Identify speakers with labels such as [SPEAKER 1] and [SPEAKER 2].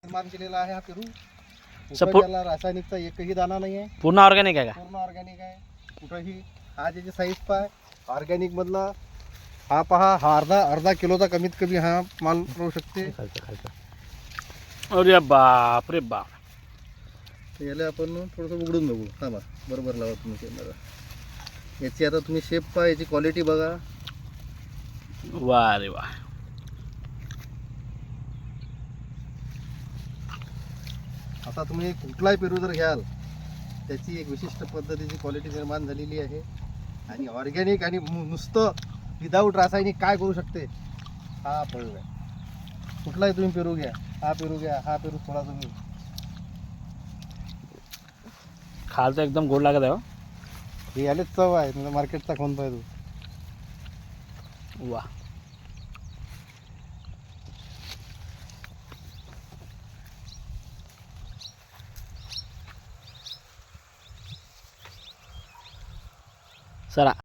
[SPEAKER 1] निर्माण केलेला आहे हा पेरू.
[SPEAKER 2] सपो-
[SPEAKER 1] कुठं त्याला रासायनिकचा एकही दाना नाही आहे.
[SPEAKER 2] पूर्ण ऑर्गॅनिक आहे का?
[SPEAKER 1] पूर्ण ऑर्गॅनिक आहे. कुठंही हा ज्याची साईज पाय ऑर्गॅनिक मधला हा पहा, हा अर्धा किलोचा कमीत कमी हा माल राहू शकते.
[SPEAKER 2] अरे बाप रे बाप.
[SPEAKER 1] तर याला आपण थोडंसं उघडून बघू. थांबा, बरोबर लावा तुम्ही कॅमेरा. याची आता तुम्ही शेप पहा, याची क्वालिटी बघा.
[SPEAKER 2] वा रे वा.
[SPEAKER 1] आता तुम्ही कुठलाही पेरू जर घ्याल त्याची एक विशिष्ट पद्धतीची क्वालिटी निर्माण झालेली आहे. आणि ऑर्गॅनिक आणि नुसतं विदाऊट रासायनिक काय करू शकते हा पेरू आहे. कुठलाही तुम्ही पेरू घ्या, हा पेरू घ्या, हा पेरू थोडा तुम्ही
[SPEAKER 2] खाल तर एकदम गोड लागत आहे हो.
[SPEAKER 1] हे यालेच चव आहे. तुमचा मार्केटचा कोण पाहिजे.
[SPEAKER 2] वा. चला